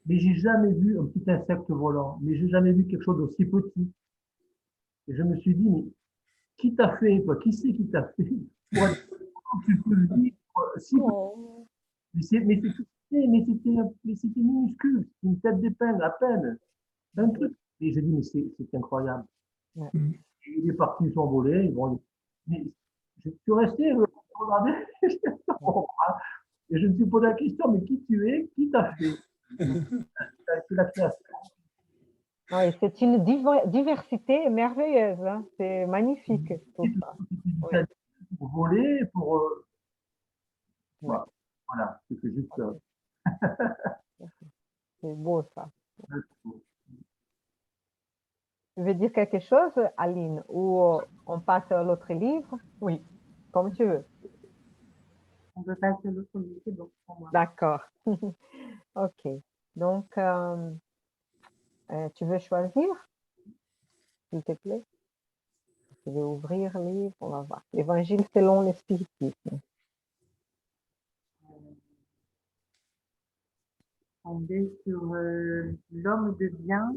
Mais j'ai jamais vu un petit insecte volant, mais j'ai jamais vu quelque chose d'aussi petit. Et je me suis dit, mais qui t'a fait, toi? Qui c'est qui t'a fait? Comment tu peux le vivre si petit? Oh. Mais c'était minuscule, c'était une tête d'épingle à peine, un truc. Et j'ai dit, mais c'est incroyable. Ouais. Et il est parti s'envoler. Bon, mais je suis resté regarder. Et je me suis posé la question, mais qui tu es? Qui t'a fait? C'est la création. Oui, c'est une diversité merveilleuse, hein. C'est magnifique tout ça. Oui. Pour voler, pour. Ouais. Voilà, c'était juste. C'est beau ça. Tu veux dire quelque chose, Aline, ou on passe à l'autre livre? Oui, comme tu veux. On peut passer à l'autre livre, c'est bon pour moi. D'accord. OK. Donc, tu veux choisir, s'il te plaît? Je vais ouvrir le livre, on va voir. L'Évangile selon le spiritisme. On est sur l'homme de bien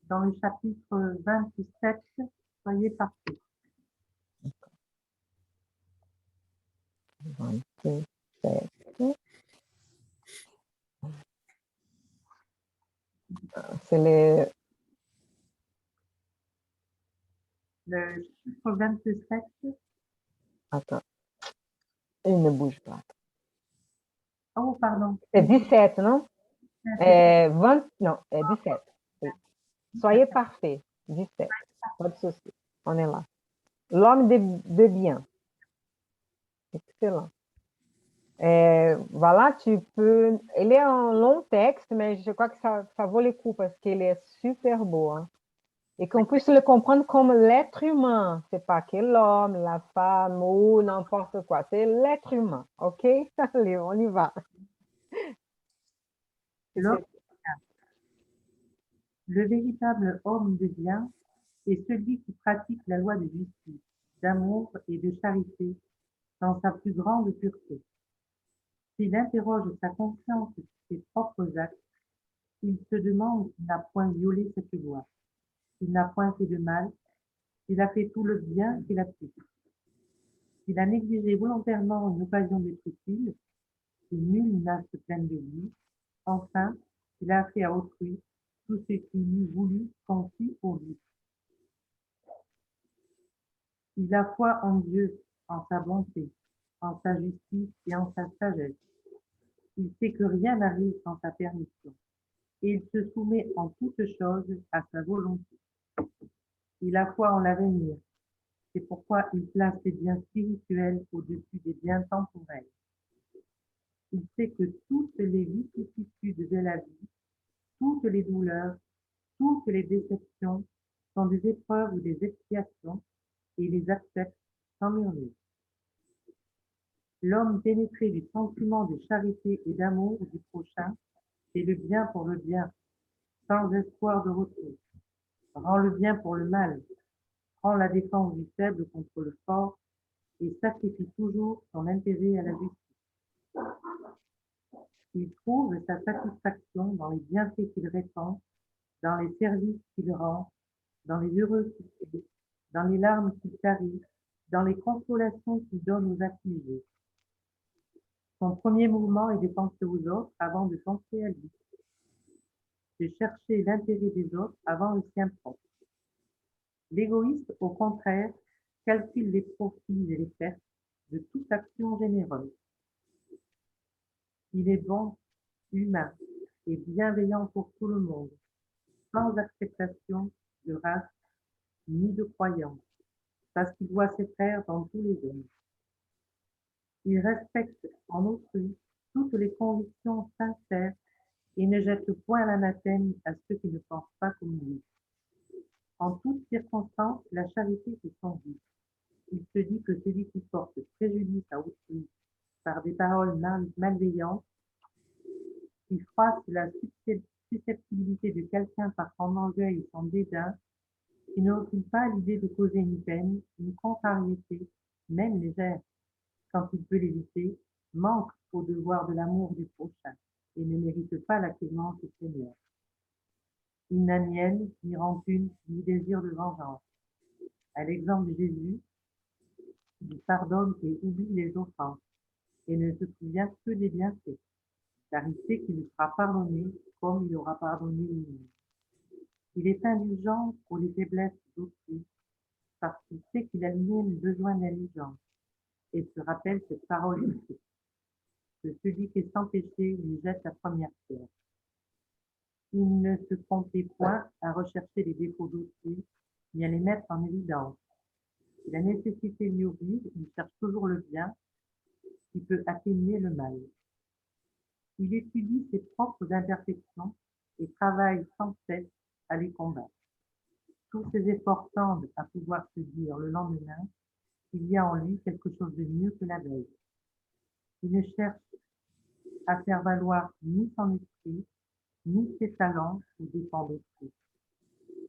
dans le chapitre 27, soyez parfaits. 27. C'est le Le chiffre 27, Attends, il ne bouge pas. oh pardon, C'est 17, non? 20, non, 17. Oui. Soyez parfaits. 17. Pas de souci. On est là. L'homme de bien. Excellent. Voilà, tu peux. Il est un long texte, mais je crois que ça vaut le coup parce qu'il est super beau. Hein. Et qu'on puisse le comprendre comme l'être humain. C'est pas que l'homme, la femme ou n'importe quoi. C'est l'être humain. OK? Allez, on y va. l'homme, le véritable homme de bien est celui qui pratique la loi de justice, d'amour et de charité, dans sa plus grande pureté. S'il interroge sa conscience sur ses propres actes, il se demande s'il n'a point violé cette loi, s'il n'a point fait de mal, s'il a fait tout le bien qu'il a pu. S'il a négligé volontairement une occasion d'être utile, si nul n'a se plaint de lui, enfin, s'il a fait à autrui tout ce qu'il eût voulu qu'on fît pour lui. Il a foi en Dieu, en sa bonté, en sa justice et en sa sagesse. Il sait que rien n'arrive sans sa permission, et il se soumet en toutes choses à sa volonté. Il a foi en l'avenir, c'est pourquoi il place les biens spirituels au-dessus des biens temporels. Il sait que toutes les vicissitudes de la vie, toutes les douleurs, toutes les déceptions sont des épreuves ou des expiations, et il les accepte sans murmure. L'homme pénétré du sentiment de charité et d'amour du prochain fait le bien pour le bien, sans espoir de retour, rend le bien pour le mal, prend la défense du faible contre le fort et sacrifie toujours son intérêt à la justice. Il trouve sa satisfaction dans les bienfaits qu'il répand, dans les services qu'il rend, dans les heureux qu'il fait, dans les larmes qu'il tarit, dans les consolations qu'il donne aux affligés. Son premier mouvement est de penser aux autres avant de penser à lui, de chercher l'intérêt des autres avant le sien propre. L'égoïste, au contraire, calcule les profits et les pertes de toute action généreuse. Il est bon, humain et bienveillant pour tout le monde, sans acceptation de race ni de croyance, parce qu'il voit ses frères dans tous les hommes. Il respecte en autrui toutes les convictions sincères et ne jette point l'anathème à ceux qui ne pensent pas comme lui. En toutes circonstances, la charité est son but. Il se dit que celui qui porte préjudice à autrui par des paroles malveillantes, qui froisse la susceptibilité de quelqu'un par son orgueil et son dédain, qui ne recule pas l'idée de causer une peine, une contrariété, même légère, quand il peut l'éviter, manque au devoir de l'amour du prochain et ne mérite pas la clémence du Seigneur. Il n'a ni haine, ni rancune, ni désir de vengeance. À l'exemple de Jésus, il pardonne et oublie les offenses et ne se souvient que des bienfaits, car il sait qu'il lui sera pardonné comme il aura pardonné lui-même. Il est indulgent pour les faiblesses d'autrui, parce qu'il sait qu'il a lui-même besoin d'indulgence, et se rappelle cette parole du Christ, que celui qui est sans péché lui jette la première pierre. Il ne se complaît point à rechercher les défauts d'autrui, ni à les mettre en évidence. Si la nécessité lui oblige, il cherche toujours le bien, qui peut atténuer le mal. Il étudie ses propres imperfections et travaille sans cesse à les combattre. Tous ses efforts tendent à pouvoir se dire le lendemain qu'il y a en lui quelque chose de mieux que la veille. Il ne cherche à faire valoir ni son esprit, ni ses talents aux dépens d'autrui.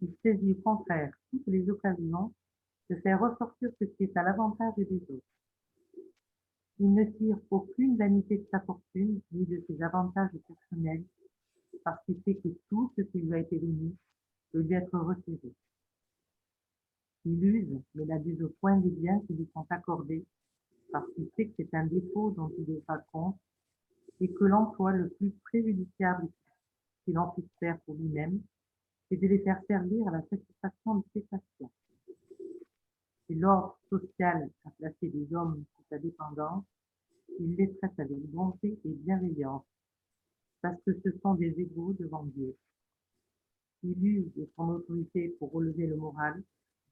Il saisit au contraire toutes les occasions de faire ressortir ce qui est à l'avantage des autres. Il ne tire aucune vanité de sa fortune ni de ses avantages personnels, parce qu'il sait que tout ce qui lui a été donné peut lui être retiré. Il use, mais n'abuse point des biens qui lui sont accordés, parce qu'il sait que c'est un défaut dont il devra compte, et que l'emploi le plus préjudiciable qu'il en puisse faire pour lui-même, c'est de les faire servir à la satisfaction de ses passions. Si l'ordre social a placé des hommes sous sa dépendance, il les traite avec bonté et bienveillance, parce que ce sont des égaux devant Dieu. Il use de son autorité pour relever le moral,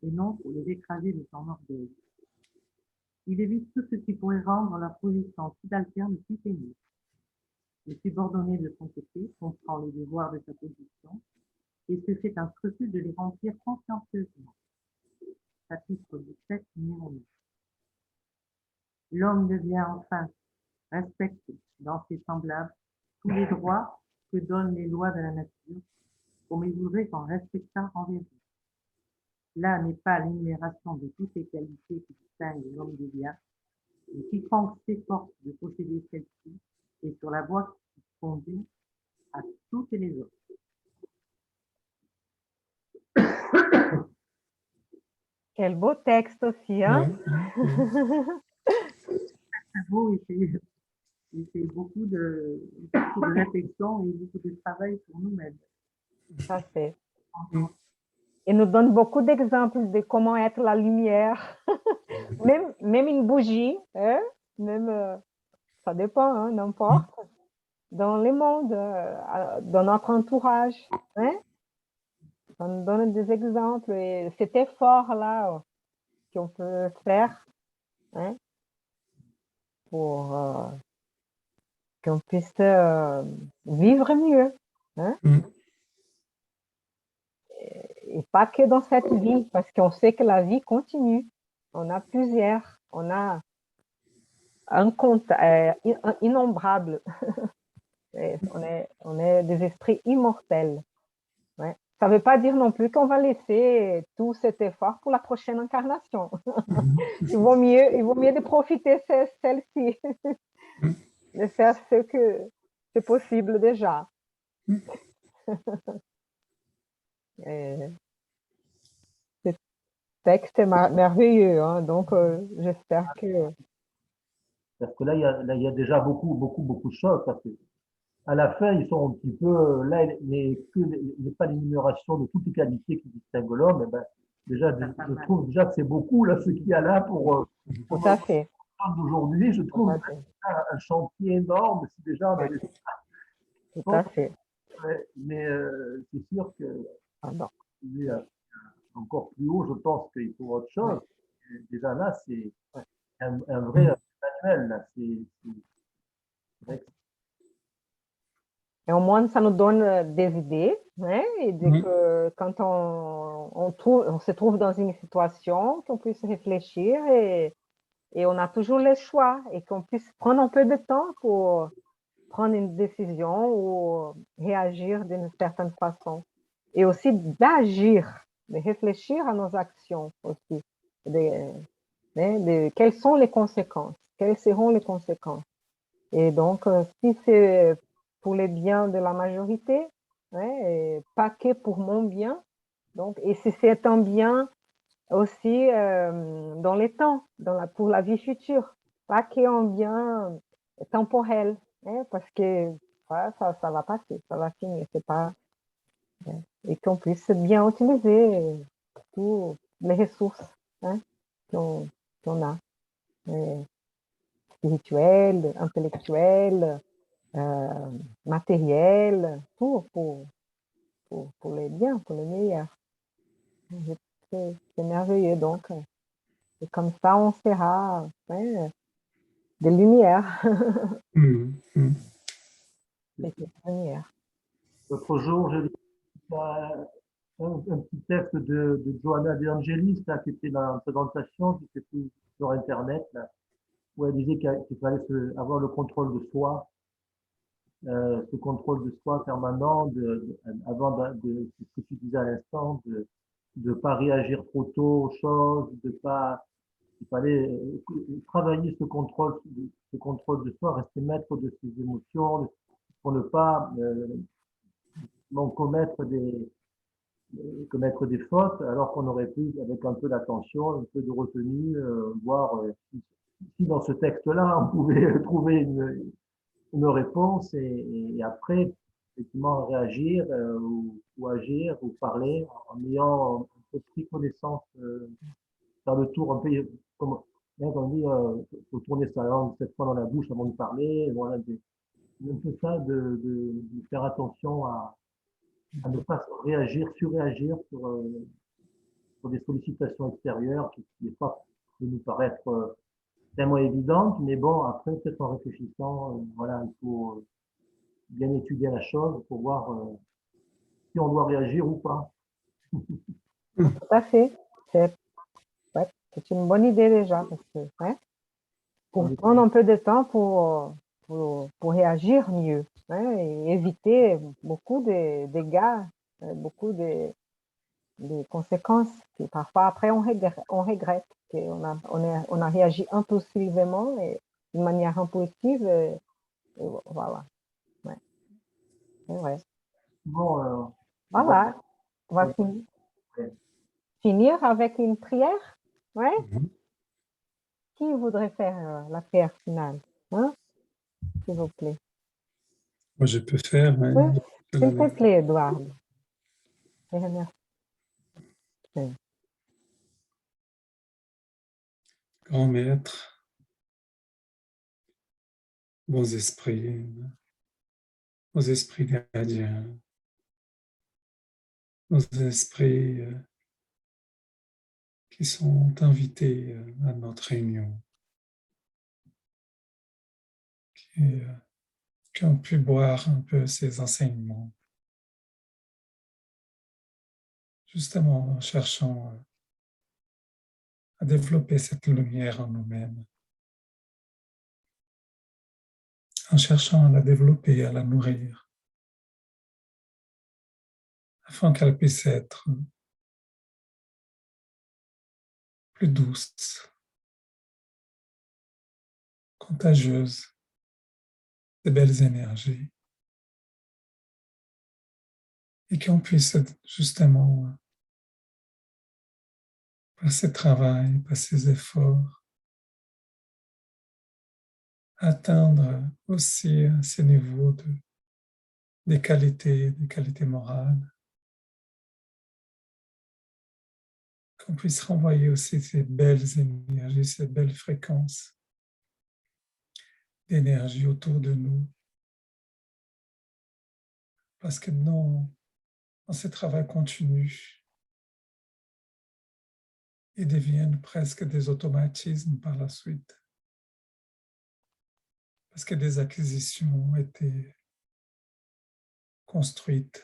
et non pour les écraser de son orgueil. Il évite tout ce qui pourrait rendre la position subalterne plus pénible. Le subordonné de son côté comprend les devoirs de sa position et se fait un scrupule de les remplir consciencieusement. Chapitre 17, numéro 9. L'homme devient enfin respecte dans ses semblables tous les droits que donnent les lois de la nature, comme il voudrait qu'on respectât envers lui. Là n'est pas l'énumération de toutes les qualités qui distinguent l'homme de bien, et quiconque s'efforce de posséder celle-ci est sur la voie qui conduit à toutes les autres. Quel beau texte aussi, hein? C'est beau, il fait beaucoup de réflexion et beaucoup de travail pour nous-mêmes. Ça fait. Et nous donne beaucoup d'exemples de comment être la lumière. Même une bougie, hein? Même, ça dépend, hein, n'importe. Dans le monde, dans notre entourage, hein? Ça nous donne des exemples et cet effort-là qu'on peut faire, hein, pour qu'on puisse vivre mieux, hein? Et pas que dans cette vie, parce qu'on sait que la vie continue. On a plusieurs, on a un compte innombrable. On est des esprits immortels. Ouais. Ça ne veut pas dire non plus qu'on va laisser tout cet effort pour la prochaine incarnation. Il vaut mieux de profiter de celle-ci, de faire ce que c'est possible déjà. Ce texte est merveilleux, hein, donc j'espère que... Parce que là, il y a déjà beaucoup de choses. Parce que à la fin, ils sont un petit peu, là, il n'est pas l'énumération de toutes les qualités qui distinguent l'homme. Eh ben, déjà, je trouve déjà que c'est beaucoup, là, ce qu'il y a là pour Tout à fait. d'aujourd'hui. Je Tout trouve à fait. un chantier énorme. Si déjà on avait Tout à fait. mais c'est sûr que Pardon. encore plus haut, je pense qu'il faut autre chose. Ouais. Déjà là, c'est Ouais. un vrai manuel. Là. Vrai que Et au moins, ça nous donne des idées, hein, et que quand on se trouve dans une situation, qu'on puisse réfléchir et on a toujours le choix et qu'on puisse prendre un peu de temps pour prendre une décision ou réagir d'une certaine façon. Et aussi d'agir, de réfléchir à nos actions aussi. Quelles sont les conséquences? Quelles seront les conséquences? Et donc, si c'est pour les biens de la majorité, ouais, et pas que pour mon bien, donc, et si c'est un bien aussi dans les temps, pour la vie future, pas qu'un bien temporel, hein, parce que ouais, ça va passer, ça va finir, c'est pas, hein, et qu'on puisse bien utiliser toutes les ressources, hein, qu'on a, spirituelles, intellectuelles, matériel, tout pour les biens, pour les meilleurs. C'est merveilleux, donc. Et comme ça, on sera des lumières. Des lumières. l'autre jour, j'ai lu un petit texte de Johanna De Angelis là, qui était dans la présentation, qui était sur Internet, là, où elle disait qu'il fallait avoir le contrôle de soi, ce contrôle de soi permanent, avant ce que tu disais à l'instant, de ne pas réagir trop tôt aux choses, de pas, il fallait travailler ce contrôle de soi, rester maître de ses émotions, pour ne pas non commettre des fautes, alors qu'on aurait pu, avec un peu d'attention, un peu de retenue, voir si dans ce texte-là, on pouvait trouver une réponse et après, effectivement, réagir ou agir ou parler en ayant un peu pris connaissance, faire le tour un peu, comme, hein, comme on dit, faut tourner sa langue 7 fois dans la bouche avant de parler, voilà, un peu ça, de faire attention à ne pas réagir, surréagir sur des sollicitations extérieures qui, des fois, peuvent nous paraître tellement évidentes, mais bon, après, peut-être en réfléchissant, voilà, il faut bien étudier la chose pour voir si on doit réagir ou pas. Tout à fait. Ouais, c'est une bonne idée déjà, parce que, hein, pour prendre un peu de temps pour réagir mieux, hein, et éviter beaucoup de dégâts, beaucoup de des conséquences. Et parfois, après, on regrette on a réagi impulsivement et d'une manière impulsive. Et voilà. Ouais. C'est vrai. Bon, Voilà. On va finir avec une prière. Ouais. Mhm. Qui voudrait faire la prière finale? Hein? S'il vous plaît. Moi, je peux faire, mais Oui. je S'il te l'avais- plaît, Edouard. Je remercie. Grand Maître, bons esprits gardiens, bons esprits qui sont invités à notre réunion, qui ont pu boire un peu ces enseignements, justement en cherchant à développer cette lumière en nous-mêmes, en cherchant à la développer, à la nourrir, afin qu'elle puisse être plus douce, contagieuse, de belles énergies, et qu'on puisse justement, par ce travail, par ces efforts, atteindre aussi ces niveaux des qualités morales, qu'on puisse renvoyer aussi ces belles énergies, ces belles fréquences d'énergie autour de nous. Parce que dans ce travail continu, ils deviennent presque des automatismes par la suite. Parce que des acquisitions ont été construites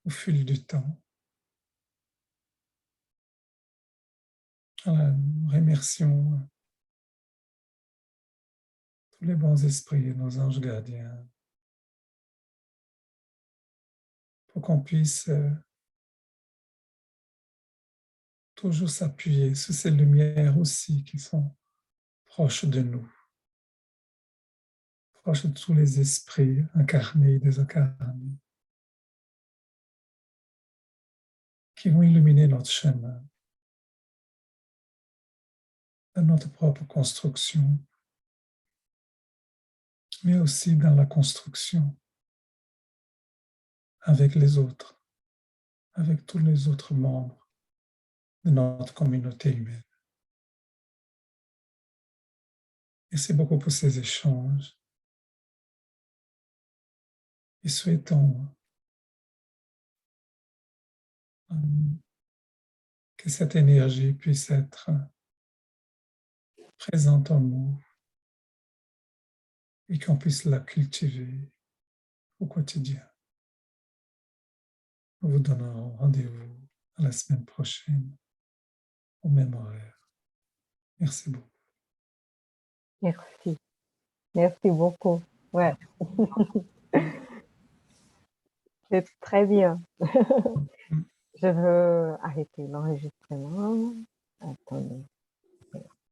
au fil du temps. Alors, nous remercions tous les bons esprits et nos anges gardiens pour qu'on puisse toujours s'appuyer sur ces lumières aussi qui sont proches de nous, proches de tous les esprits incarnés et désincarnés, qui vont illuminer notre chemin, dans notre propre construction, mais aussi dans la construction avec les autres, avec tous les autres membres de notre communauté humaine. Merci beaucoup pour ces échanges et souhaitons que cette énergie puisse être présente en nous et qu'on puisse la cultiver au quotidien. Nous vous donnons rendez-vous à la semaine prochaine au même horaire. Merci beaucoup. Merci. Merci beaucoup. Ouais. C'est très bien. Je veux arrêter l'enregistrement. Attendez.